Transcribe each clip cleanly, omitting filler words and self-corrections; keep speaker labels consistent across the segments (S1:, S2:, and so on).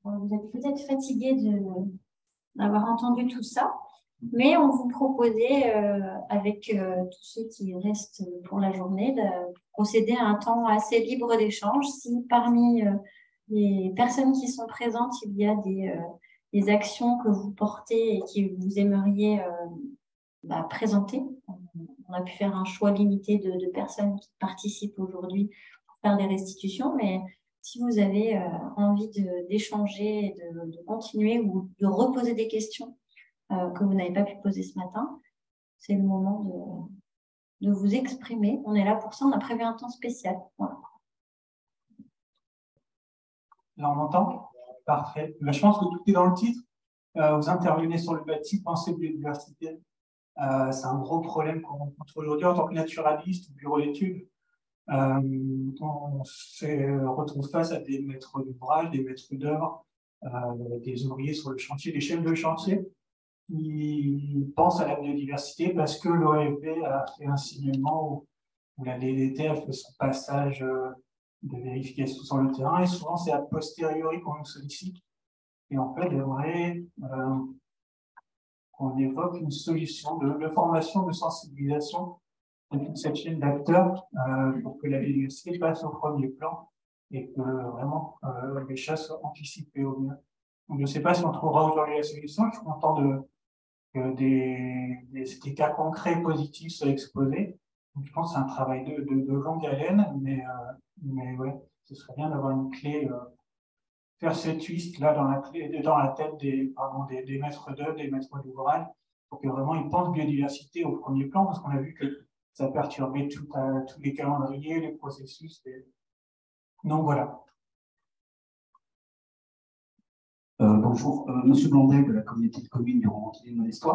S1: Vous êtes peut-être fatigué d'avoir entendu tout ça, mais on vous proposait, avec tous ceux qui restent pour la journée, de procéder à un temps assez libre d'échange. Si parmi les personnes qui sont présentes, il y a des actions que vous portez et que vous aimeriez présenter. On a pu faire un choix limité de personnes qui participent aujourd'hui pour faire des restitutions, mais si vous avez envie d'échanger, de continuer ou de reposer des questions que vous n'avez pas pu poser ce matin, c'est le moment de vous exprimer. On est là pour ça, on a prévu un temps spécial. Voilà.
S2: Là, on m'entend? Parfait. Je pense que tout est dans le titre. Vous intervenez sur le bâti, pensée biodiversité. C'est un gros problème qu'on rencontre aujourd'hui en tant que naturaliste ou bureau d'études. On se retrouve face à des maîtres d'ouvrage, des maîtres d'œuvre, des ouvriers sur le chantier, des chefs de chantier qui pensent à la biodiversité parce que l'OFB a fait un signalement où la DDT a fait son passage de vérification sur le terrain et souvent c'est a posteriori qu'on nous sollicite. Et en fait, j'aimerais qu'on évoque une solution de formation, de sensibilisation de toute cette chaîne d'acteurs pour que la biodiversité passe au premier plan et que vraiment les chats soient anticipés au mieux. Donc, je ne sais pas si on trouvera aujourd'hui la solution. Je suis content que des cas concrets positifs soient exposés. Donc, je pense que c'est un travail de longue haleine, mais ouais, ce serait bien d'avoir une clé, faire cette twist là dans la tête des maîtres d'œuvre, des maîtres d'ouvrage, pour que vraiment ils pensent biodiversité au premier plan, parce qu'on a vu que ça perturbait tous les calendriers, les processus. Donc voilà.
S3: Bonjour, Monsieur Blondet de la communauté de communes du Romantier de Monestoy.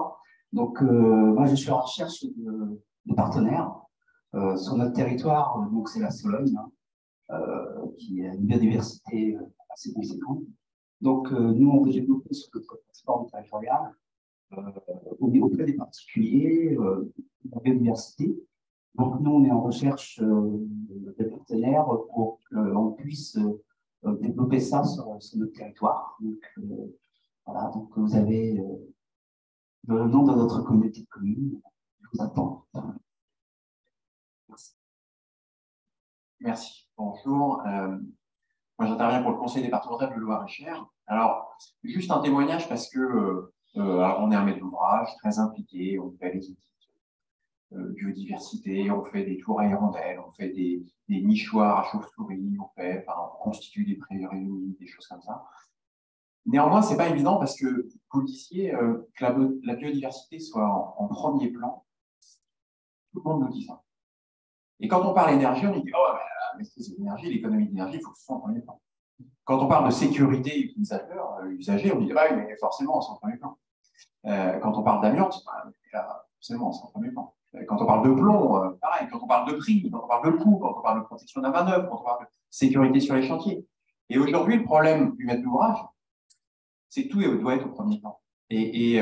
S3: Donc, moi, je suis en recherche de partenaires sur notre territoire. Donc, c'est la Sologne, qui a une biodiversité assez conséquente. Donc, nous, on veut développer sur notre plateforme territoriale auprès des particuliers la biodiversité. Donc, nous, on est en recherche de partenaires pour qu'on puisse développer ça sur notre territoire. Donc, voilà, donc vous avez le nom de notre communauté de communes. Je vous attends. Merci.
S4: Merci. Bonjour. Moi, j'interviens pour le conseil départemental de Loire-et-Cher. Alors, juste un témoignage parce que on est un maître d'ouvrage très impliqué, on fait les outils biodiversité, on fait des tours à hirondelles, on fait des nichoirs à chauves-souris, on constitue des prairies humides, des choses comme ça. Néanmoins, c'est pas évident parce que vous le disiez, que la biodiversité soit en premier plan. Tout le monde nous dit ça. Et quand on parle énergie, on dit oh, la maîtrise de l'énergie, l'économie de l'énergie, il faut que ce soit en premier plan. Quand on parle de sécurité usager, on dit ah, mais forcément, c'est en premier plan. Quand on parle d'amiante, forcément, c'est en premier plan. Quand on parle de plomb, pareil. Quand on parle de prix, quand on parle de coût, quand on parle de protection de la main-d'œuvre, quand on parle de sécurité sur les chantiers. Et aujourd'hui, le problème du maître d'ouvrage, c'est que tout doit être au premier plan. Et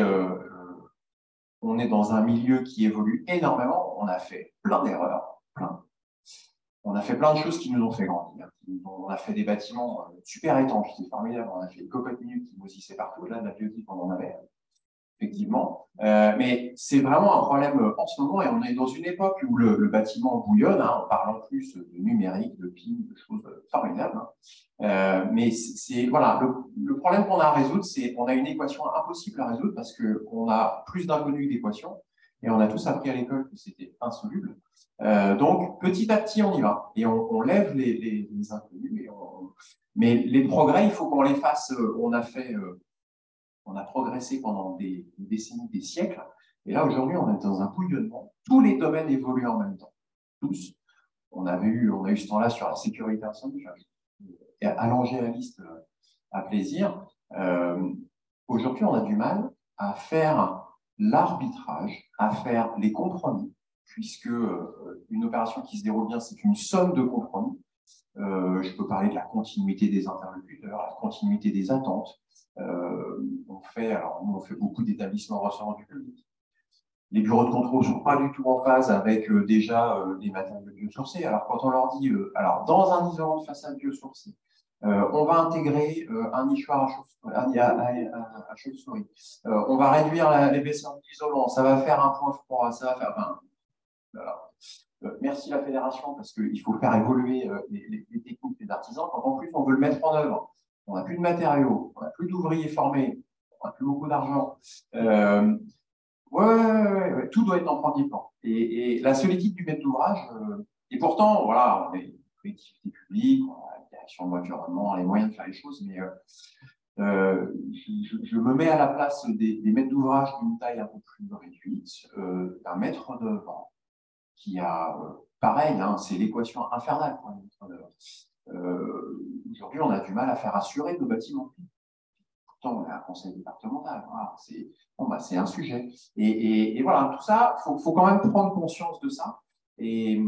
S4: on est dans un milieu qui évolue énormément. On a fait plein d'erreurs, On a fait plein de choses qui nous ont fait grandir. On a fait des bâtiments super étanches, c'est formidable. On a fait des cocottes minutes qui mousissaient partout. Là, de la biotique, on en avait. Effectivement. Mais c'est vraiment un problème en ce moment et on est dans une époque où le bâtiment bouillonne, on parle en plus de numérique, de PIM, de choses formidables. Mais voilà, le problème qu'on a à résoudre, c'est qu'on a une équation impossible à résoudre parce qu'on a plus d'inconnus que d'équations et on a tous appris à l'école que c'était insoluble. Donc, petit à petit, on y va et on lève les inconnus. Mais les progrès, il faut qu'on les fasse. On a progressé pendant des décennies, des siècles. Et là, aujourd'hui, on est dans un bouillonnement. Tous les domaines évoluent en même temps. Tous. On a eu ce temps-là sur la sécurité incendie. Et allonger la liste à plaisir. Aujourd'hui, on a du mal à faire l'arbitrage, à faire les compromis, puisque une opération qui se déroule bien, c'est une somme de compromis. Je peux parler de la continuité des interlocuteurs, la continuité des attentes. On fait beaucoup d'établissements recevant du public. Les bureaux de contrôle ne sont pas du tout en phase avec déjà des matériaux biosourcés. Alors, quand on leur dit, alors dans un isolant de façade biosourcé, On va intégrer un nichoir à chauve-souris. On va réduire l'épaisseur d'isolant. Ça va faire un point froid. Ça va faire. Enfin, voilà. Merci la fédération parce qu'il faut faire évoluer les techniques des artisans. Quand en plus on veut le mettre en œuvre, on n'a plus de matériaux, on n'a plus d'ouvriers formés, on n'a plus beaucoup d'argent. Ouais, tout doit être en premier plan. Et la solitude du maître d'ouvrage, et pourtant, voilà, on est une collectivité publique, on a la direction de l'environnement, les moyens de faire les choses, mais je me mets à la place des maîtres d'ouvrage d'une taille un peu plus réduite, d'un maître d'œuvre qui a, pareil, hein, c'est l'équation infernale pour un maître d'œuvre. Aujourd'hui, on a du mal à faire assurer nos bâtiments. Pourtant, on est un conseil départemental. Voilà, c'est un sujet. Et voilà, tout ça, il faut quand même prendre conscience de ça. Et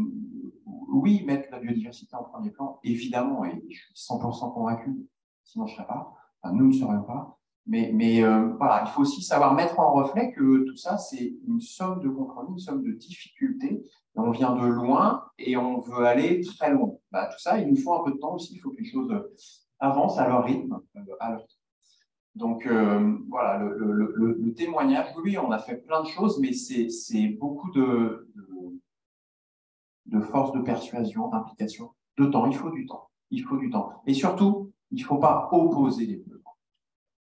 S4: oui, mettre la biodiversité en premier plan, évidemment, et je suis 100% convaincu, sinon je ne serais pas, enfin, nous ne serions pas. Mais voilà, il faut aussi savoir mettre en reflet que tout ça, c'est une somme de compromis, une somme de difficultés. On vient de loin et on veut aller très loin. Bah, tout ça, il nous faut un peu de temps aussi. Il faut que les choses avancent à leur rythme, à leur temps. Donc voilà, le témoignage, oui, on a fait plein de choses, mais c'est beaucoup de force de persuasion, d'implication, de temps. Il faut du temps. Il faut du temps. Et surtout, il ne faut pas opposer les besoins.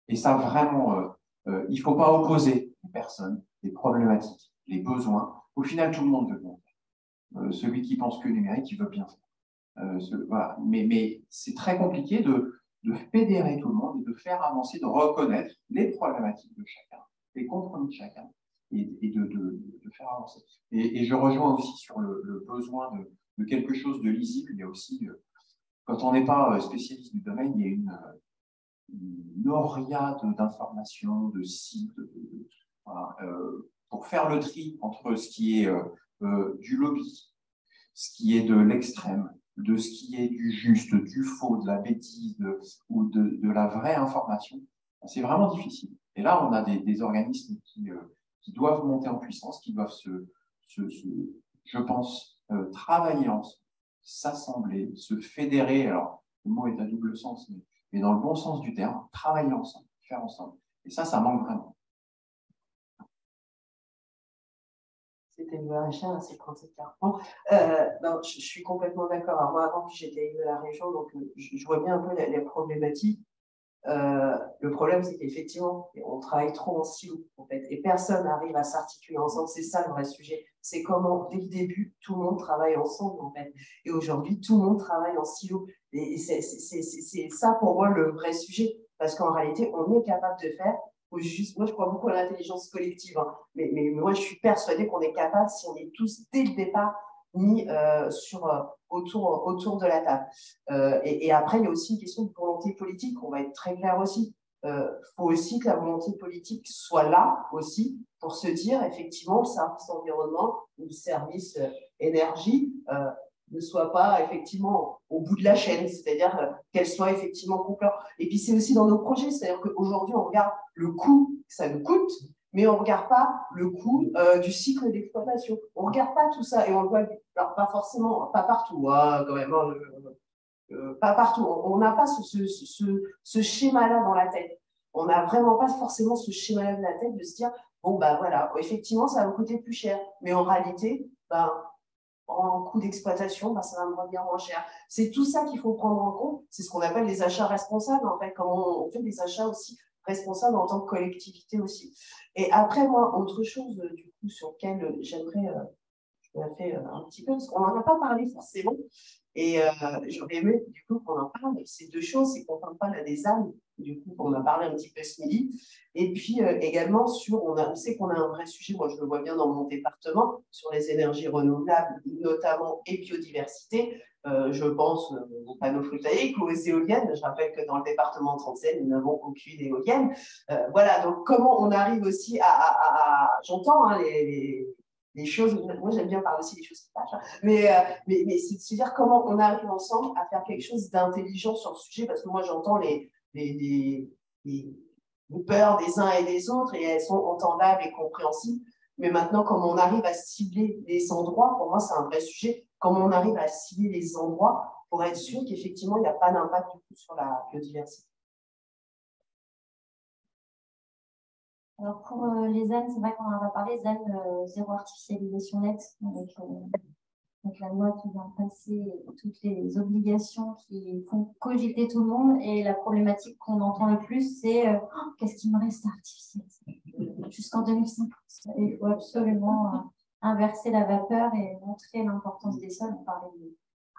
S4: Et ça, vraiment, il ne faut pas opposer les personnes, les problématiques, les besoins. Au final, tout le monde veut bien faire. Celui qui pense que numérique, il veut bien faire. Voilà. Mais c'est très compliqué de fédérer tout le monde et de faire avancer, de reconnaître les problématiques de chacun, les compromis de chacun et de faire avancer. Et je rejoins aussi sur le besoin de quelque chose de lisible. Il y a aussi, quand on n'est pas spécialiste du domaine, il y a une oriade d'informations, de sites, voilà, pour faire le tri entre ce qui est du lobby, ce qui est de l'extrême, de ce qui est du juste, du faux, de la bêtise ou de la vraie information. C'est vraiment difficile. Et là, on a des organismes qui doivent monter en puissance, qui doivent je pense, travailler ensemble, s'assembler, se fédérer. Alors, le mot est à double sens, mais dans le bon sens du terme, travailler ensemble, faire ensemble. Et ça manque vraiment.
S5: C'était Yves Richard, assez 37-40. Non, je suis complètement d'accord. Alors moi, avant que j'étais élue de la région, donc je vois bien un peu les problématiques. Le problème, c'est qu'effectivement, on travaille trop en silo, en fait, et personne n'arrive à s'articuler ensemble. C'est ça le vrai sujet. C'est comment, dès le début, tout le monde travaille ensemble, en fait. Et aujourd'hui, tout le monde travaille en silo. Et c'est ça, pour moi, le vrai sujet. Parce qu'en réalité, on est capable de faire. Moi, je crois beaucoup à l'intelligence collective, hein. Mais moi, je suis persuadée qu'on est capable, si on est tous, dès le départ, mis autour de la table. Et après, il y a aussi une question de volonté politique. On va être très clair aussi. Faut aussi que la volonté politique soit là aussi pour se dire, effectivement, le service environnement ou le service énergie ne soit pas effectivement au bout de la chaîne, c'est-à-dire qu'elle soit effectivement concurrente. Et puis, c'est aussi dans nos projets, c'est-à-dire qu'aujourd'hui, on regarde le coût que ça nous coûte, mais on ne regarde pas le coût du cycle d'exploitation. On ne regarde pas tout ça et on le voit, alors pas forcément, pas partout, hein, quand même, pas partout. On n'a pas ce schéma-là dans la tête. On n'a vraiment pas forcément ce schéma-là dans la tête de se dire, bon, ben voilà, effectivement, ça va me coûter plus cher, mais en réalité, ben, en coût d'exploitation, ben, ça va me revenir moins cher. C'est tout ça qu'il faut prendre en compte. C'est ce qu'on appelle les achats responsables, en fait, comment on fait des achats aussi responsables en tant que collectivité aussi. Et après, moi, autre chose, du coup, sur lequel j'aimerais fait un petit peu, parce qu'on n'en a pas parlé forcément, et j'aurais aimé, du coup, qu'on en parle. C'est deux choses, c'est qu'on ne parle pas là des âmes, du coup, on en a parlé un petit peu ce midi, et puis également sur, on sait qu'on a un vrai sujet, moi je le vois bien dans mon département, sur les énergies renouvelables, notamment, et biodiversité. Je pense aux panneaux photovoltaïques ou aux éoliennes. Je rappelle que dans le département de Trente-Seine, nous n'avons aucune éolienne. Voilà, donc comment on arrive aussi j'entends hein, les choses, moi j'aime bien parler aussi des choses qui fâchent, hein, mais c'est de se dire comment on arrive ensemble à faire quelque chose d'intelligent sur le sujet, parce que moi j'entends les peurs des uns et des autres, et elles sont entendables et compréhensibles, mais maintenant comment on arrive à cibler les endroits, pour moi c'est un vrai sujet, comment on arrive à cibler les endroits pour être sûr qu'effectivement, il n'y a pas d'impact du coup sur la biodiversité.
S1: Alors pour les ZAN, c'est vrai qu'on en a parlé, ZAN zéro artificialisation nette, avec la loi qui vient passer toutes les obligations qui font cogiter tout le monde. Et la problématique qu'on entend le plus, c'est qu'est-ce qui me reste à artificialiser jusqu'en 2050. Il faut absolument inverser la vapeur et montrer l'importance des sols. On parlait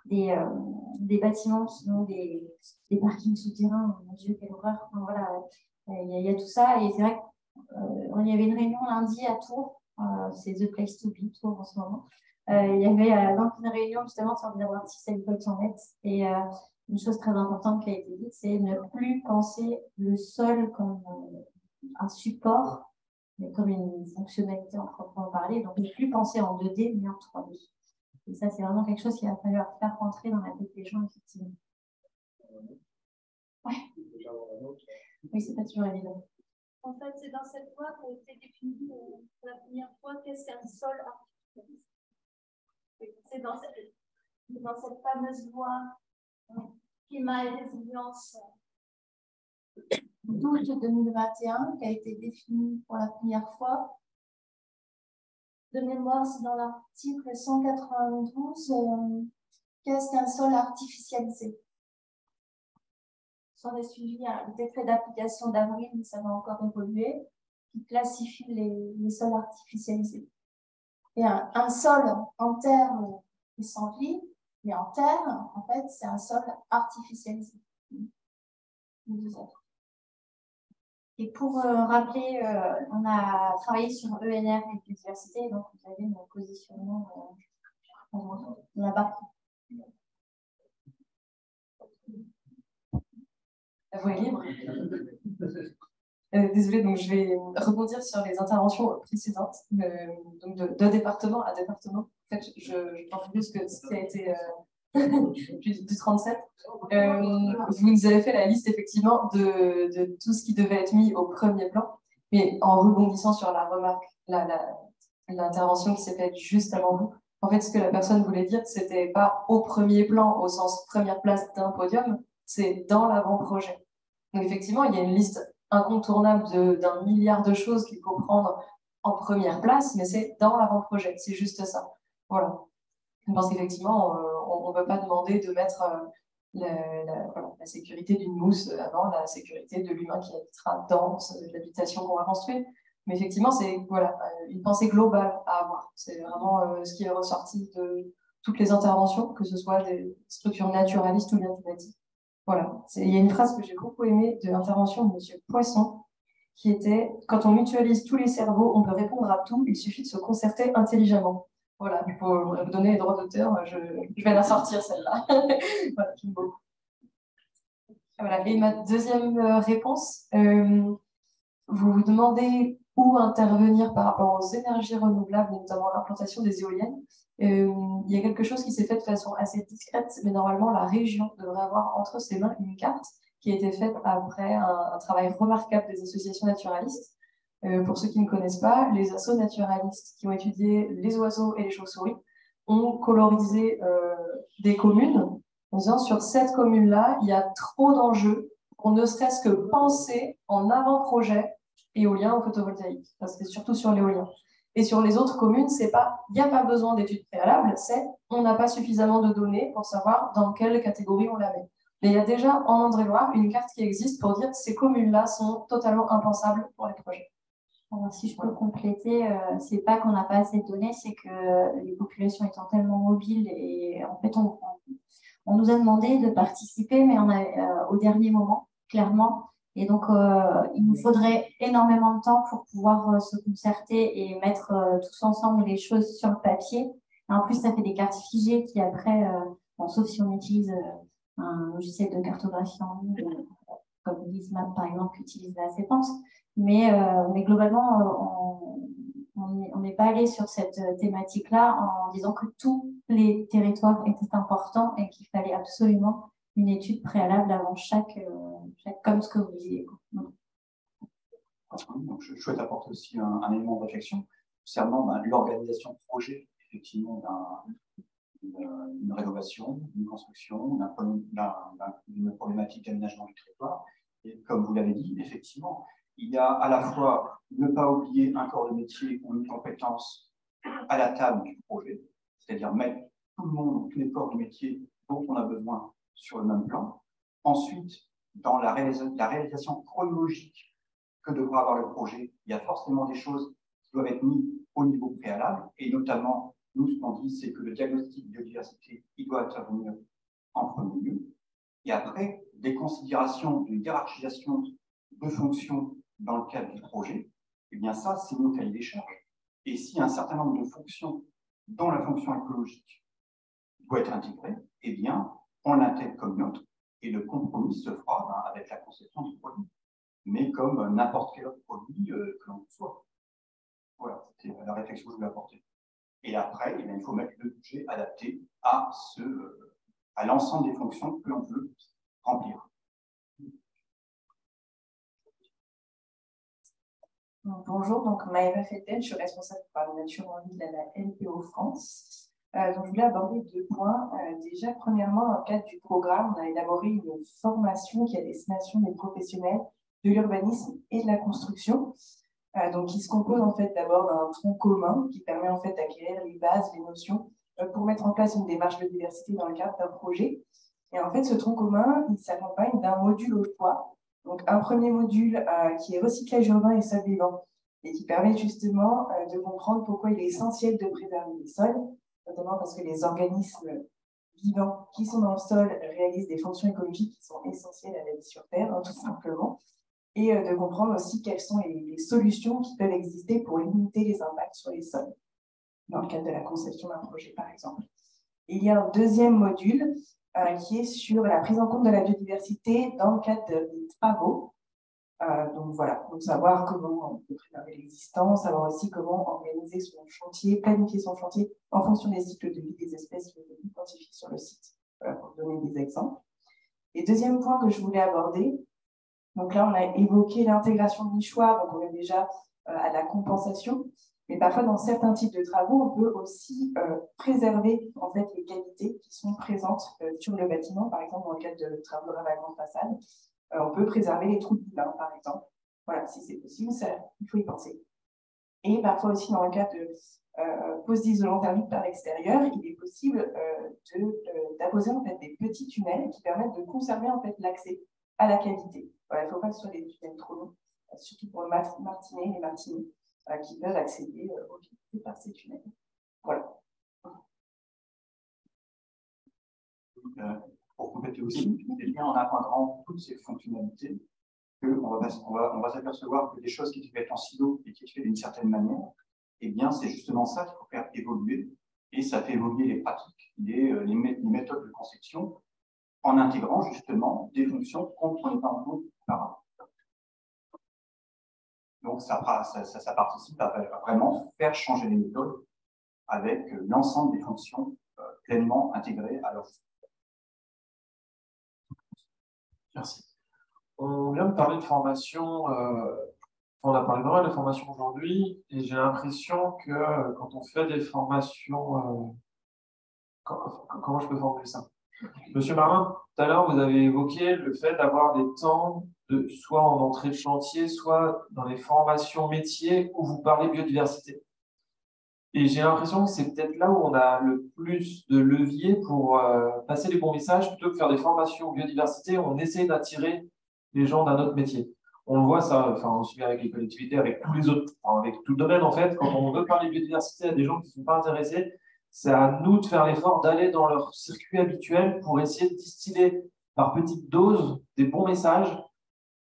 S1: des bâtiments qui ont des parkings souterrains. Mon Dieu, quelle horreur. Enfin, voilà, il y a tout ça. Et c'est vrai qu'il y avait une réunion lundi à Tours. C'est The Place to Be, Tours en ce moment. Il y avait donc une réunion justement sur le zéro artificialisation nette. Et une chose très importante qui a été dite, c'est ne plus penser le sol comme un support, mais comme une fonctionnalité en proprement parler. Donc, ne plus penser en 2D, mais en 3D. Et ça, c'est vraiment quelque chose qu'il va falloir faire rentrer dans la tête des gens, effectivement. Ouais. Oui, c'est pas toujours évident.
S6: En fait, c'est dans cette loi qu'a été défini pour la première fois qu'est-ce qu'un sol artificialisé. C'est dans cette fameuse loi climat et résilience 12/2021 qui a été définie pour la première fois. De mémoire, c'est dans l'article 192. Qu'est-ce qu'un sol artificialisé? Sont des suivis un décret d'application d'avril, mais ça va encore évoluer, qui classifie les sols artificialisés. Et un sol en terre est sans vie, mais en terre, en fait, c'est un sol artificialisé.
S1: Et pour rappeler, on a travaillé sur ENR et biodiversité, donc vous avez mon positionnement là-bas.
S7: La voie est libre. Désolée, donc je vais rebondir sur les interventions précédentes, donc de département à département. En fait, je pense plus que ce qui a été du 37. Vous nous avez fait la liste effectivement de tout ce qui devait être mis au premier plan, mais en rebondissant sur la remarque, l'intervention qui s'est faite juste avant vous. En fait, ce que la personne voulait dire, c'était pas au premier plan au sens première place d'un podium, c'est dans l'avant-projet. Donc effectivement, il y a une liste incontournable d'1 milliard de choses qu'il faut prendre en première place, mais c'est dans l'avant-projet, c'est juste ça. Voilà. Je pense qu'effectivement, on ne peut pas demander de mettre la sécurité d'une mousse avant la sécurité de l'humain qui habitera dans l'habitation qu'on va construire. Mais effectivement, c'est une pensée globale à avoir. C'est vraiment ce qui est ressorti de toutes les interventions, que ce soit des structures naturalistes ou bien climatiques. Voilà. Il y a une phrase que j'ai beaucoup aimée de l'intervention de M. Poisson, qui était « Quand on mutualise tous les cerveaux, on peut répondre à tout, il suffit de se concerter intelligemment ». Voilà, pour vous donner les droits d'auteur, je vais la sortir celle-là. Voilà, j'aime beaucoup. Voilà. Et ma deuxième réponse, vous vous demandez où intervenir par rapport aux énergies renouvelables, notamment l'implantation des éoliennes. Il y a quelque chose qui s'est fait de façon assez discrète, mais normalement la région devrait avoir entre ses mains une carte qui a été faite après un travail remarquable des associations naturalistes. Pour ceux qui ne connaissent pas, les assos naturalistes qui ont étudié les oiseaux et les chauves-souris ont colorisé des communes en disant sur cette commune-là, il y a trop d'enjeux pour ne serait-ce que penser en avant-projet éolien ou photovoltaïque, parce que surtout sur l'éolien. Et sur les autres communes, c'est pas, il n'y a pas besoin d'études préalables, c'est on n'a pas suffisamment de données pour savoir dans quelle catégorie on la met. Mais il y a déjà en Indre-et-Loire une carte qui existe pour dire ces communes-là sont totalement impensables pour les projets.
S1: Alors, si je peux compléter, c'est pas qu'on n'a pas assez de données, c'est que les populations étant tellement mobiles et en fait, on nous a demandé de participer, mais au dernier moment, clairement. Et donc, il nous faudrait énormément de temps pour pouvoir se concerter et mettre tous ensemble les choses sur le papier. Et en plus, ça fait des cartes figées qui après, sauf si on utilise un logiciel de cartographie en ligne, comme Gizmap par exemple, qui utilise la séquence. Mais globalement, on n'est pas allé sur cette thématique-là en disant que tous les territoires étaient importants et qu'il fallait absolument une étude préalable avant chaque comme ce que vous disiez.
S3: Donc, je souhaite apporter aussi un élément de réflexion concernant l'organisation de projet, effectivement, une rénovation, une construction, d'une problématique d'aménagement du territoire. Et comme vous l'avez dit, effectivement, il y a à la fois ne pas oublier un corps de métier ou une compétence à la table du projet, c'est-à-dire mettre tout le monde, tous les corps de métier dont on a besoin sur le même plan. Ensuite, dans la réalisation chronologique que devra avoir le projet, il y a forcément des choses qui doivent être mises au niveau préalable, et notamment, nous, ce qu'on dit, c'est que le diagnostic biodiversité, il doit intervenir en premier lieu. Et après, des considérations de hiérarchisation de fonctions dans le cadre du projet, eh bien ça, c'est nos cahiers des charges. Et si un certain nombre de fonctions, dont la fonction écologique, doit être intégrée, eh bien, on l'intègre comme nôtre, et le compromis se fera avec la conception du produit, mais comme n'importe quel autre produit que l'on soit. Voilà, c'était la réflexion que je voulais apporter. Et après, eh bien, il faut mettre le budget adapté à l'ensemble des fonctions que l'on veut remplir.
S7: Bonjour, donc Maëva Fettel, je suis responsable par la nature en ville à la LPO France. Donc je voulais aborder 2 points. Déjà, premièrement, dans le cadre du programme, on a élaboré une formation qui est à destination des professionnels de l'urbanisme et de la construction. Donc qui se compose en fait d'abord d'un tronc commun qui permet en fait d'acquérir les bases, les notions pour mettre en place une démarche de diversité dans le cadre d'un projet. Et en fait, ce tronc commun, il s'accompagne d'un module au choix. Donc, un premier module qui est recyclage urbain et sol vivant et qui permet justement de comprendre pourquoi il est essentiel de préserver les sols, notamment parce que les organismes vivants qui sont dans le sol réalisent des fonctions écologiques qui sont essentielles à la vie sur Terre, tout simplement, et de comprendre aussi quelles sont les solutions qui peuvent exister pour limiter les impacts sur les sols, dans le cadre de la conception d'un projet, par exemple. Et il y a un deuxième module qui est sur la prise en compte de la biodiversité dans le cadre des travaux. Donc voilà, donc savoir comment on peut préserver l'existant, savoir aussi comment organiser son chantier, planifier son chantier en fonction des cycles de vie des espèces qui sont identifiées sur le site. Voilà, pour donner des exemples. Et deuxième point que je voulais aborder, donc là on a évoqué l'intégration de nichoirs, donc on est déjà à la compensation. Mais parfois, dans certains types de travaux, on peut aussi préserver en fait, les qualités qui sont présentes sur le bâtiment. Par exemple, dans le cadre de travaux de ravalement de façade, on peut préserver les trous de boulin, par exemple. Voilà, si c'est possible, il faut y penser. Et parfois aussi, dans le cas de pose d'isolant thermique par l'extérieur, il est possible d'apposer en fait, des petits tunnels qui permettent de conserver en fait, l'accès à la cavité. Voilà, il ne faut pas que ce soit des tunnels trop longs, surtout pour le martinet et les martinets, qui peuvent accéder aux cavités par ces tunnels. Voilà.
S3: Pour compléter aussi, c'est bien en intégrant toutes ces fonctionnalités qu'on va s'apercevoir que des choses qui étaient faites en silo et qui étaient faites d'une certaine manière, eh bien, c'est justement ça qu'il faut faire évoluer, et ça fait évoluer les pratiques, les méthodes de conception, en intégrant justement des fonctions qu'on ne prenait pas en compte auparavant. Donc, ça participe à vraiment faire changer les méthodes avec l'ensemble des fonctions pleinement intégrées à leur système.
S8: Merci. On vient de parler de formation, on a parlé pas mal de formation aujourd'hui, et j'ai l'impression que quand on fait des formations, comment je peux formuler ça? Monsieur Marin, tout à l'heure, vous avez évoqué le fait d'avoir des temps soit en entrée de chantier, soit dans les formations métiers où vous parlez biodiversité. Et j'ai l'impression que c'est peut-être là où on a le plus de levier pour passer les bons messages, plutôt que faire des formations biodiversité, on essaie d'attirer les gens d'un autre métier. On le voit ça, enfin, aussi bien avec les collectivités, avec tous les autres, enfin, avec tout le domaine en fait, quand on veut parler biodiversité à des gens qui ne sont pas intéressés, c'est à nous de faire l'effort d'aller dans leur circuit habituel pour essayer de distiller par petites doses des bons messages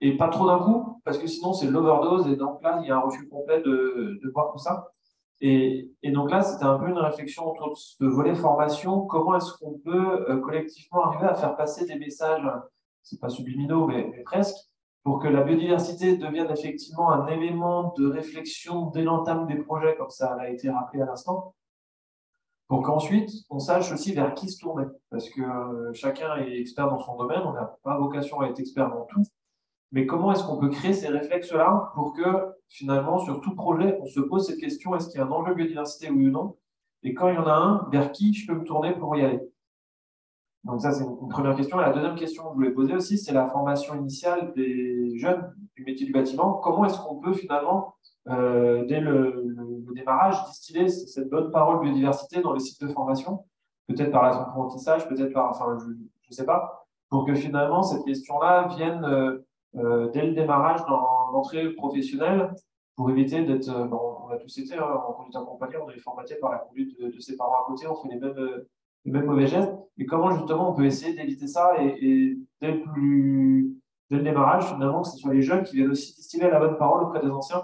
S8: et pas trop d'un coup, parce que sinon c'est l'overdose et donc là il y a un refus complet de voir tout ça. Et donc là, c'était un peu une réflexion autour de ce volet formation. Comment est-ce qu'on peut collectivement arriver à faire passer des messages, c'est pas subliminaux, mais presque, pour que la biodiversité devienne effectivement un élément de réflexion dès l'entame des projets, comme ça a été rappelé à l'instant, pour qu'ensuite, on sache aussi vers qui se tourner. Parce que chacun est expert dans son domaine, on n'a pas vocation à être expert dans tout. Mais comment est-ce qu'on peut créer ces réflexes-là pour que, finalement, sur tout projet, on se pose cette question, est-ce qu'il y a un enjeu biodiversité, oui ou non? Et quand il y en a un, vers qui je peux me tourner pour y aller? Donc ça, c'est une première question. Et la deuxième question que je voulais poser aussi, c'est la formation initiale des jeunes du métier du bâtiment. Comment est-ce qu'on peut finalement, dès le démarrage, distiller cette bonne parole biodiversité dans les sites de formation? Peut-être par l'apprentissage, peut-être par, enfin, je ne sais pas, pour que finalement cette question-là vienne dès le démarrage dans l'entrée professionnelle, pour éviter d'être, bon, on a tous été en conduite accompagnée, on est formaté par la conduite de ses parents à côté, on fait les mêmes mauvais gestes. Et comment justement on peut essayer d'éviter ça et dès le démarrage, finalement, que ce soit les jeunes qui viennent aussi distiller la bonne parole auprès des anciens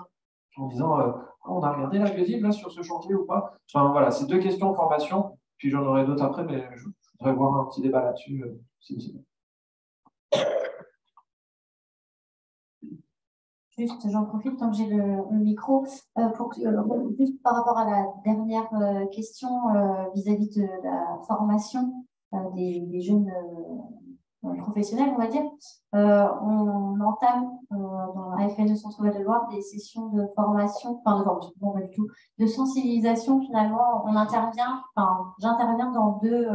S8: en disant on a regardé la biodive là sur ce chantier ou pas? Enfin voilà, c'est deux questions en formation, puis j'en aurai d'autres après, mais je voudrais voir un petit débat là-dessus, si possible.
S1: Juste, j'en profite tant que j'ai le micro pour que, juste par rapport à la dernière question vis-à-vis de la formation des jeunes professionnels, on va dire. On entame dans la FNE Centre Val de Loire des sessions de formation, enfin de formation, non pas du tout, de sensibilisation finalement. On intervient, enfin j'interviens dans deux.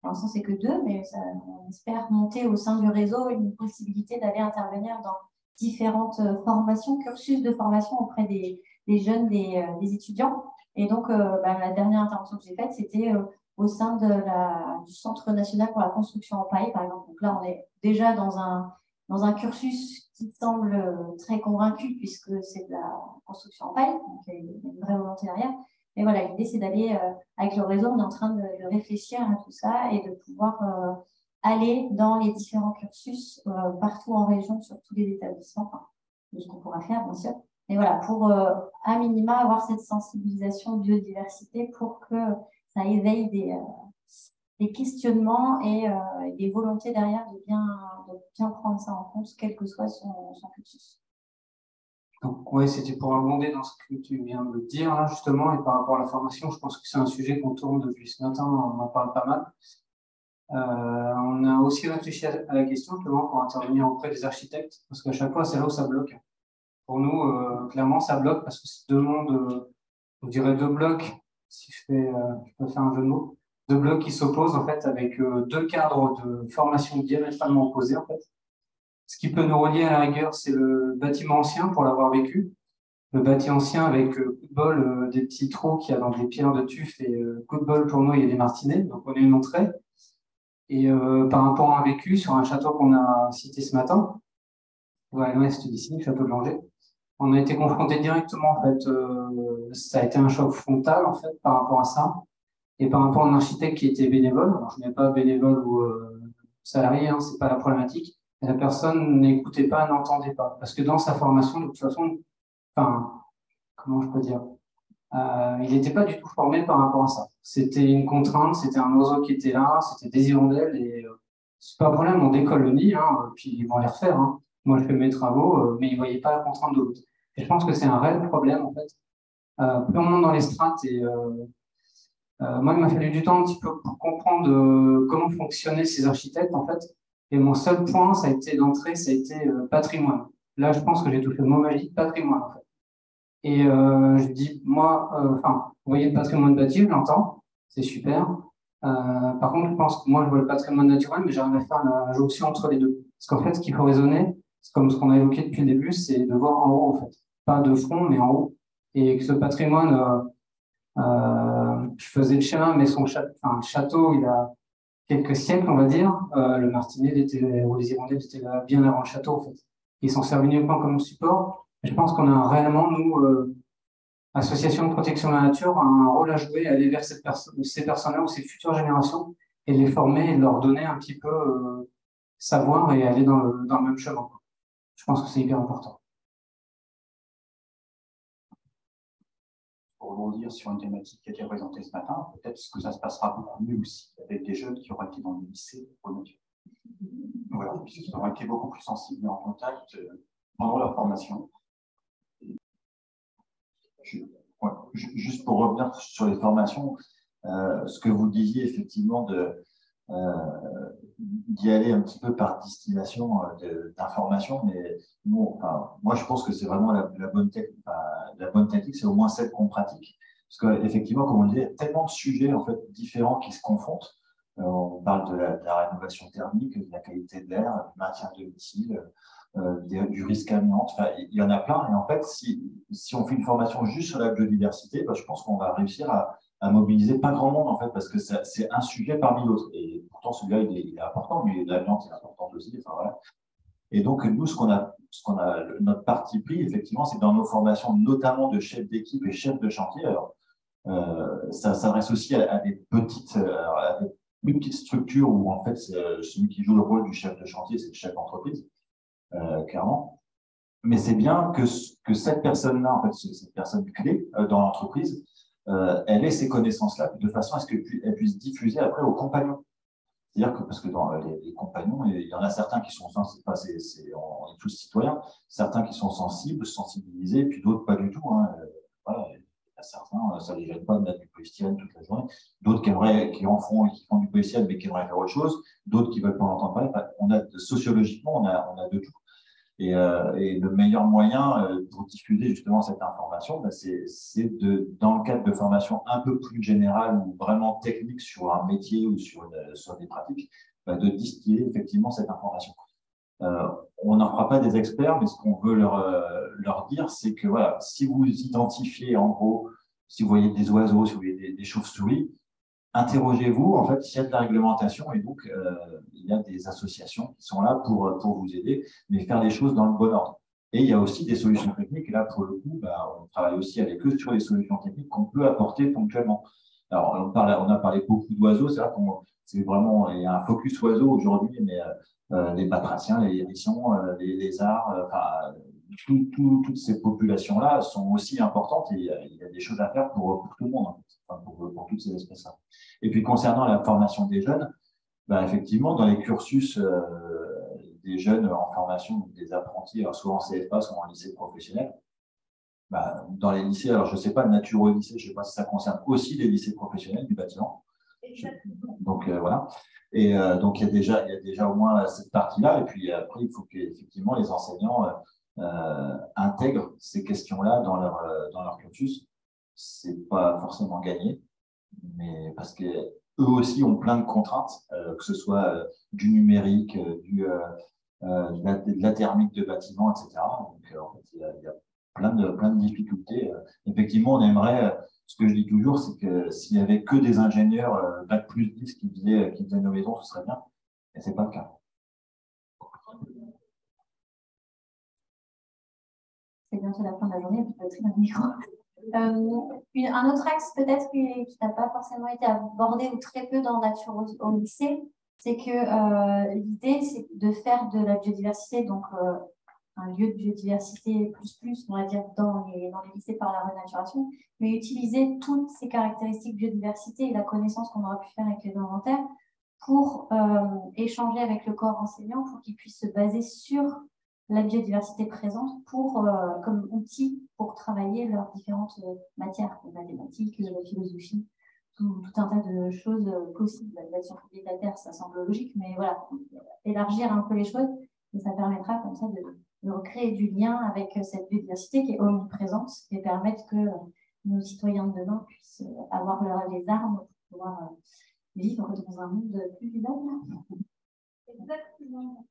S1: Pour l'instant, c'est que deux, mais on espère monter au sein du réseau une possibilité d'aller intervenir dans différentes formations, cursus de formation auprès des jeunes, des étudiants. Et donc, la dernière intervention que j'ai faite, c'était au sein du Centre national pour la construction en paille, par exemple. Donc là, on est déjà dans un cursus qui semble très convaincu, puisque c'est de la construction en paille, donc il y a une vraie volonté derrière. Mais voilà, l'idée, c'est d'aller, avec le réseau, on est en train de réfléchir à tout ça et de pouvoir aller dans les différents cursus partout en région, sur tous les établissements, enfin, de ce qu'on pourra faire, bien sûr. Mais voilà, pour à minima avoir cette sensibilisation biodiversité pour que ça éveille des questionnements et des volontés derrière de bien prendre ça en compte, quel que soit son cursus.
S3: Donc, ouais, c'était pour abonder dans ce que tu viens de dire, là, justement, et par rapport à la formation, je pense que c'est un sujet qu'on tourne depuis ce matin, on en parle pas mal. On a aussi réfléchi à la question, justement, pour intervenir auprès des architectes, parce qu'à chaque fois, c'est là où ça bloque. Pour nous, clairement, ça bloque parce que c'est deux mondes, je dirais deux blocs, si je peux faire un jeu de mots, deux blocs qui s'opposent, en fait, avec deux cadres de formation diamétralement opposés, en fait. Ce qui peut nous relier à la rigueur, c'est le bâtiment ancien, pour l'avoir vécu. Le bâtiment ancien avec coup de bol, des petits trous qu'il y a dans des pierres de tuf, et coup de bol pour nous, il y a des martinets, donc on a une entrée. Et par rapport à un vécu sur un château qu'on a cité ce matin, à l'ouest d'ici, le château de Langeais, on a été confronté directement, en fait, ça a été un choc frontal, en fait, par rapport à ça. Et par rapport à un architecte qui était bénévole, alors je n'ai pas bénévole ou salarié, hein, c'est pas la problématique, et la personne n'écoutait pas, n'entendait pas. Parce que dans sa formation, de toute façon, enfin, comment je peux dire, il n'était pas du tout formé par rapport à ça. C'était une contrainte, c'était un oiseau qui était là, c'était des hirondelles, et c'est pas un problème, on décolle le nid, hein, puis ils vont les refaire. Hein. Moi, je fais mes travaux, mais ils ne voyaient pas la contrainte de l'autre. Et je pense que c'est un réel problème, en fait. Plus on monte dans les strates, et moi, il m'a fallu du temps un petit peu pour comprendre comment fonctionnaient ces architectes, en fait. Et mon seul point, ça a été d'entrée, ça a été patrimoine. Là, je pense que j'ai touché le mot magique, patrimoine, en fait. Et je dis, moi, enfin, vous voyez le patrimoine bâti, je l'entends, c'est super. Par contre, je pense que moi, je vois le patrimoine naturel, mais j'arrive à faire la jonction entre les deux. Parce qu'en fait, ce qu'il faut raisonner, c'est comme ce qu'on a évoqué depuis le début, c'est de voir en haut, en fait. Pas de front, mais en haut. Et que ce patrimoine, je faisais le schéma, mais son château, il a quelques siècles, on va dire. Le martinet ou les hirondelles étaient là bien avant le château, en fait. Ils s'en servent uniquement comme support. Et je pense qu'on a réellement, nous, association de protection de la nature, un rôle à jouer, aller vers ces personnes-là ou ces futures générations et les former et leur donner un petit peu savoir et aller dans le même chemin. Je pense que c'est hyper important.
S9: Pour rebondir sur une thématique qui a été présentée ce matin, peut-être que ça se passera beaucoup mieux aussi avec des jeunes qui auront été dans le lycée pour nature. Voilà, puisqu'ils auront été beaucoup plus sensibles et en contact pendant leur formation. Juste pour revenir sur les formations, ce que vous disiez effectivement d'y aller un petit peu par distillation d'informations, mais nous, enfin, moi je pense que c'est vraiment la bonne technique, c'est au moins celle qu'on pratique. Parce qu'effectivement, comme on le disait, il y a tellement de sujets en fait, différents qui se confrontent. On parle de la rénovation thermique, de la qualité de l'air, du maintien de domicile, du risque amiante. Enfin, il y en a plein. Et en fait, si on fait une formation juste sur la biodiversité, ben, je pense qu'on va réussir à mobiliser pas grand monde, en fait, parce que c'est un sujet parmi d'autres. Et pourtant, celui-là, il est important, mais l'amiante est importante aussi. Enfin, voilà. Et donc, nous, notre parti pris, effectivement, c'est dans nos formations, notamment de chefs d'équipe et chefs de chantier. Alors, ça s'adresse aussi à des à des plus petites structures où, en fait, celui qui joue le rôle du chef de chantier, c'est le chef d'entreprise, clairement. Mais c'est bien que cette personne-là, en fait, cette personne clé dans l'entreprise, elle ait ces connaissances-là, de façon à ce qu'elle puisse diffuser après aux compagnons. C'est-à-dire que, parce que dans les compagnons, il y en a certains qui sont sensibles, on est tous citoyens, certains qui sont sensibilisés, puis d'autres pas du tout. Hein. Voilà, il y a certains, ça ne les gêne pas de mettre du polystyrène toute la journée, d'autres qui en font et qui font du polystyrène, mais qui aimeraient faire autre chose, d'autres qui veulent pas en entendre parler. Enfin, sociologiquement, on a de tout. Et le meilleur moyen pour diffuser justement cette information, ben, c'est dans le cadre de formations un peu plus générales ou vraiment techniques sur un métier ou sur des pratiques, ben, de distiller effectivement cette information. On n'en fera pas des experts, mais ce qu'on veut leur dire, c'est que voilà, si vous identifiez en gros, si vous voyez des oiseaux, si vous voyez des chauves-souris, interrogez-vous, en fait, s'il y a de la réglementation et donc il y a des associations qui sont là pour vous aider, mais faire les choses dans le bon ordre. Et il y a aussi des solutions techniques, et là, pour le coup, bah, on travaille aussi avec eux sur les solutions techniques qu'on peut apporter ponctuellement. Alors, on a parlé beaucoup d'oiseaux, c'est vrai c'est vraiment, il y a un focus oiseau aujourd'hui, mais les batraciens, les hérissons, les lézards, toutes ces populations-là sont aussi importantes et il y a des choses à faire pour tout le monde, en fait, enfin, pour toutes ces espèces-là. Et puis, concernant la formation des jeunes, bah, effectivement, dans les cursus des jeunes en formation, des apprentis, alors soit en CFA, soit en lycée professionnel, bah, dans les lycées, alors je ne sais pas, naturo-lycée, je ne sais pas si ça concerne aussi les lycées professionnels du bâtiment. Donc, voilà. Et donc, il y a déjà au moins cette partie-là. Et puis après, il faut qu'effectivement les enseignants intègrent ces questions-là dans leur cursus. C'est pas forcément gagné, mais parce que eux aussi ont plein de contraintes, que ce soit du numérique, de la thermique de bâtiment, etc. Donc, en fait, il y a plein de difficultés. Effectivement, on aimerait, ce que je dis toujours, c'est que s'il y avait que des ingénieurs Bac plus 10 qui faisaient nos maisons, ce serait bien. Et c'est pas le cas.
S1: C'est bientôt la fin de la journée, vous pouvez trier le micro. Un autre axe peut-être qui n'a pas forcément été abordé ou très peu dans Nature au lycée, c'est que l'idée, c'est de faire de la biodiversité, donc un lieu de biodiversité plus, on va dire, dans les lycées par la renaturation, mais utiliser toutes ces caractéristiques biodiversité et la connaissance qu'on aura pu faire avec les inventaires pour échanger avec le corps enseignant pour qu'ils puissent se baser sur la biodiversité présente comme outil pour travailler leurs différentes matières, les mathématiques, la philosophie, tout un tas de choses possibles. L'action publique de la Terre, ça semble logique, mais voilà, élargir un peu les choses, et ça permettra comme ça de recréer du lien avec cette biodiversité qui est omniprésente et permettre que nos citoyens de demain puissent avoir les armes pour pouvoir vivre dans un monde plus vivable.
S6: Exactement.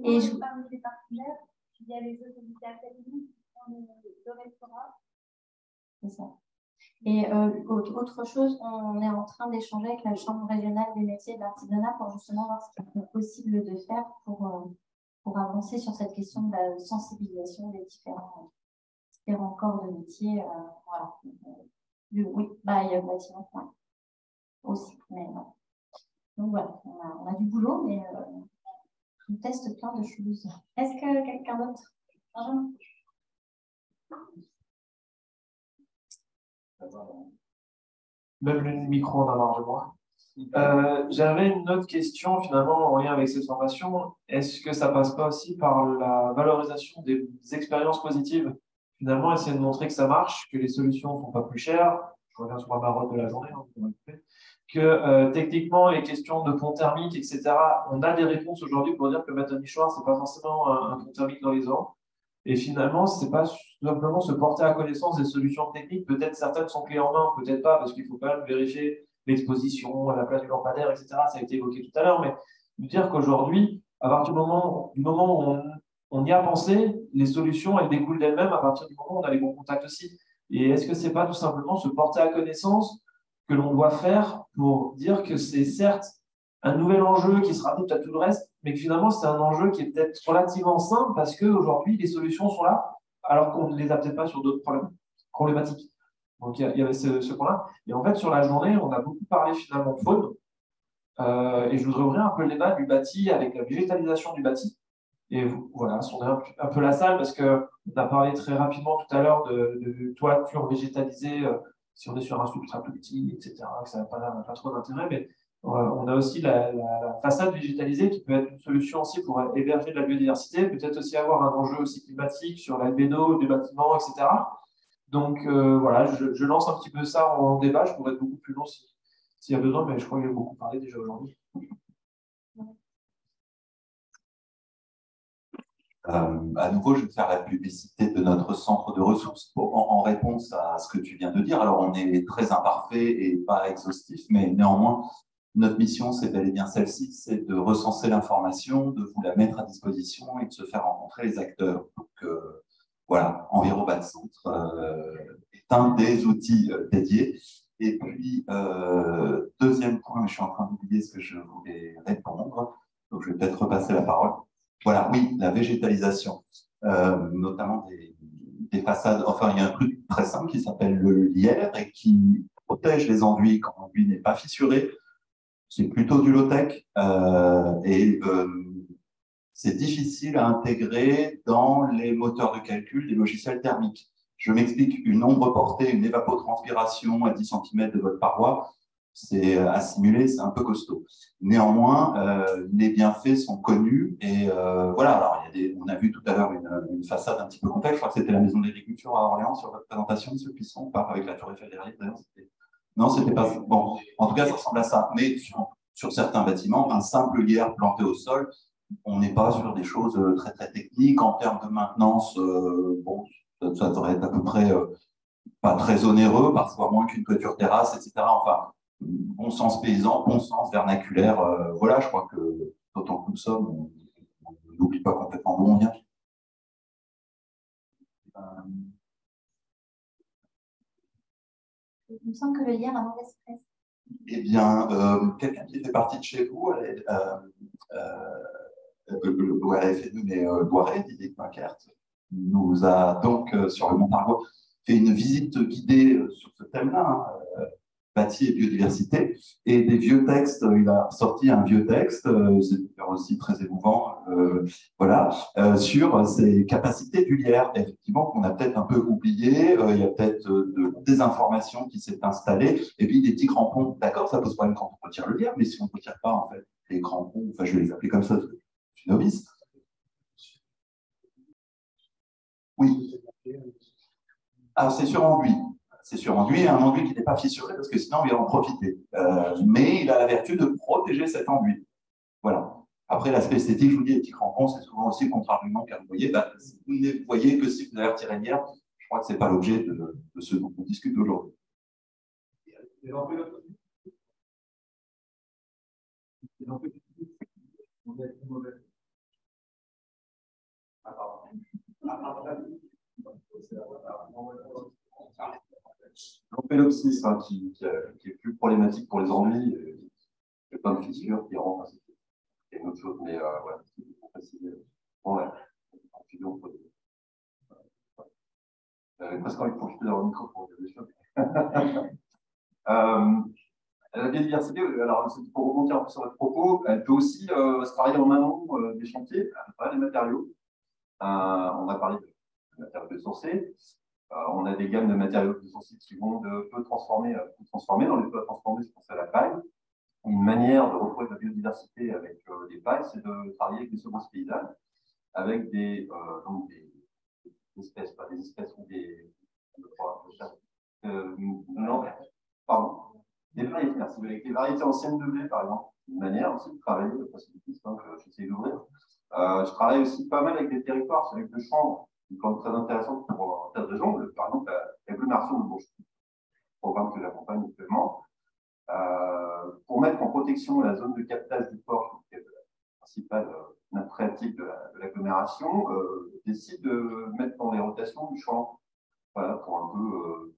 S1: Et je
S6: parle des partenaires, il y a les autorités académiques dans le rectorat.
S1: C'est ça. Et autre chose, on est en train d'échanger avec la Chambre régionale des métiers et de l'artisanat pour justement voir ce qu'il est possible de faire pour avancer sur cette question de la sensibilisation des différents corps de métier. Voilà. Oui, bah, il y a le bâtiment aussi. Mais, donc voilà, on a du boulot, mais on teste plein de choses. Est-ce que quelqu'un d'autre?
S8: Même le micro en a marre de moi. J'avais une autre question finalement en lien avec cette formation. Est-ce que ça passe pas aussi par la valorisation des expériences positives? Finalement, essayer de montrer que ça marche, que les solutions ne sont pas plus chères. Je reviens sur ma marotte de la journée, que techniquement, les questions de pont thermique, etc., on a des réponses aujourd'hui pour dire que mettre un nichoir, ce n'est pas forcément un pont thermique dans les ans. Et finalement, c'est pas simplement se porter à connaissance des solutions techniques. Peut-être certaines sont clés en main, peut-être pas, parce qu'il faut quand même vérifier l'exposition, la place du lampadaire, etc. Ça a été évoqué tout à l'heure, mais dire qu'aujourd'hui, à partir du moment où on y a pensé, les solutions, elles découlent d'elles-mêmes à partir du moment où on a les bons contacts aussi. Et est-ce que c'est pas tout simplement se porter à connaissance que l'on doit faire pour dire que c'est certes un nouvel enjeu qui se rajoute à tout le reste, mais que finalement, c'est un enjeu qui est peut-être relativement simple parce qu'aujourd'hui, les solutions sont là, alors qu'on ne les a peut-être pas sur d'autres problématiques. Donc, il y avait ce point-là. Et en fait, sur la journée, on a beaucoup parlé finalement de faune. Et je voudrais ouvrir un peu le débat du bâti avec la végétalisation du bâti. Et voilà, sonder un peu la salle parce qu'on a parlé très rapidement tout à l'heure de toiture végétalisée, si on est sur un substrat plus petit, etc., que ça n'a pas trop d'intérêt, mais on a aussi la façade végétalisée qui peut être une solution aussi pour héberger de la biodiversité, peut-être aussi avoir un enjeu aussi climatique sur l'albédo du bâtiment, etc. Donc voilà, je lance un petit peu ça en débat, je pourrais être beaucoup plus long s'il y a besoin, mais je crois qu'il y a beaucoup parlé déjà aujourd'hui.
S9: À nouveau, je vais faire la publicité de notre centre de ressources en réponse à ce que tu viens de dire. Alors, on est très imparfait et pas exhaustif, mais néanmoins, notre mission, c'est bel et bien celle-ci, c'est de recenser l'information, de vous la mettre à disposition et de se faire rencontrer les acteurs. Donc, voilà, Envirobad Centre est un des outils dédiés. Et puis, deuxième point, je suis en train d'oublier ce que je voulais répondre, donc je vais peut-être repasser la parole. Voilà, oui, la végétalisation, notamment des façades. Enfin, il y a un truc très simple qui s'appelle le lierre et qui protège les enduits quand l'enduit n'est pas fissuré. C'est plutôt du low-tech et c'est difficile à intégrer dans les moteurs de calcul des logiciels thermiques. Je m'explique, une ombre portée, une évapotranspiration à 10 cm de votre paroi, c'est à simuler, c'est un peu costaud. Néanmoins, les bienfaits sont connus et voilà. Alors, on a vu tout à l'heure une façade un petit peu complexe. Je crois que c'était la maison de l'agriculture à Orléans sur votre présentation, M. Puisson, pas avec la tour Eiffel derrière. Non, c'était pas bon. En tout cas, ça ressemble à ça. Mais sur certains bâtiments, un simple lierre planté au sol, on n'est pas sur des choses très très techniques en termes de maintenance. Bon, ça devrait être à peu près pas très onéreux, parfois moins qu'une toiture terrasse, etc. Enfin, bon sens paysan, bon sens vernaculaire. Voilà, je crois que d'autant que nous sommes, on n'oublie pas complètement d'où on vient.
S6: Il me semble que le lierre a mauvaise presse.
S9: Eh bien, quelqu'un qui fait partie de chez vous, FNU, mais Loiret, Didier Quinquert, nous a donc, sur le Montargis, fait une visite guidée sur ce thème-là, hein, bâti et biodiversité, et des vieux textes. Il a sorti un vieux texte, c'est aussi très émouvant, voilà, sur ces capacités du lierre, effectivement, qu'on a peut-être un peu oublié. Il y a peut-être de désinformation qui s'est installée, et puis des petits crampons. D'accord, ça pose problème quand on retire le lierre, mais si on ne retire pas, en fait, les crampons, enfin, je vais les appeler comme ça, je suis novice. Oui. Alors, c'est sur enduit. C'est sur enduit, et un enduit qui n'est pas fissuré, parce que sinon, on va en profiter. Mais il a la vertu de protéger cet enduit. Voilà. Après, l'aspect esthétique, je vous dis, les petits crampons, c'est souvent aussi le contre-argument, car vous voyez, vous ne voyez que si vous avez retiré l'hier. Je crois que ce n'est pas l'objet de ce dont on discute aujourd'hui. L'ompélopsis, hein, qui est plus problématique pour les ennuis, il y a plein de fissures qui rentrent, c'est une autre chose, mais voilà, c'est pour préciser. Bon, ouais, j'avais presque envie de profiter dans le micro pour dire des choses. La biodiversité, alors pour rebondir un peu sur votre propos, elle peut aussi se travailler en amont des chantiers, à travers les matériaux. On a parlé de matériaux biosourcés. On a des gammes de matériaux biosourcés qui vont de peu transformés à peu transformés. Dans les peu transformés, je pense à la paille. Une manière de retrouver de la biodiversité avec les pailles, c'est de travailler avec des semences paysannes, avec donc des espèces, pas des espèces ou des. Non, pardon. Des variétés, merci. Avec les variétés anciennes de blé, par exemple. Une manière aussi de travailler, parce que j'essaie d'ouvrir. Je travaille aussi pas mal avec des territoires, avec le chanvre.
S10: une plante très intéressante pour un tas de raisons. Par exemple, l'agglomération de Bourges, programme que j'accompagne actuellement, pour mettre en protection la zone de captage du port, qui est la principale nappe phréatique de l'agglomération, décide de mettre dans les rotations du champ, voilà, pour un peu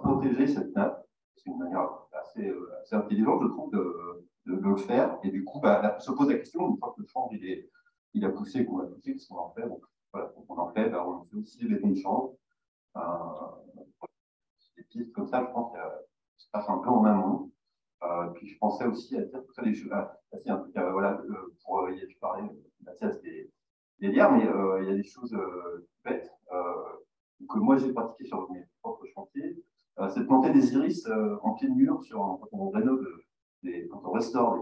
S10: protéger cette nappe. C'est une manière assez intelligente, je trouve, de le faire. Et du coup, se pose la question, une fois que le champ il a poussé, qu'on a poussé, qu'est-ce qu'on en fait? Donc, voilà, on en fait, on fait aussi des bétons de champ. Des pistes comme ça, je pense que ça se passe un peu en amont. Puis je pensais aussi à dire tout ça, des choses. C'est un truc, voilà, pour y parler, ça c'était des liens, mais il y a des choses bêtes que moi j'ai pratiquées sur mes propres chantiers. C'est de planter des iris en pied de mur quand on rénove, quand on restaure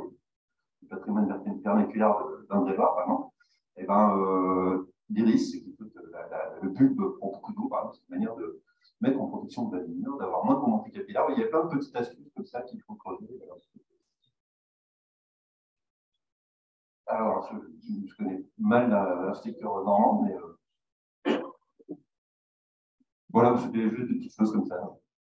S10: les patrimoines vernaculaires d'un départ, vraiment. Et ben, l'iris, le bulbe prend beaucoup d'eau, par exemple, c'est une manière de mettre en protection de la lumière, d'avoir moins de remontée capillaire. Il y a plein de petites astuces comme ça qu'il faut creuser. Alors, je connais mal l'architecture normande, mais voilà, c'était juste des petites choses comme ça.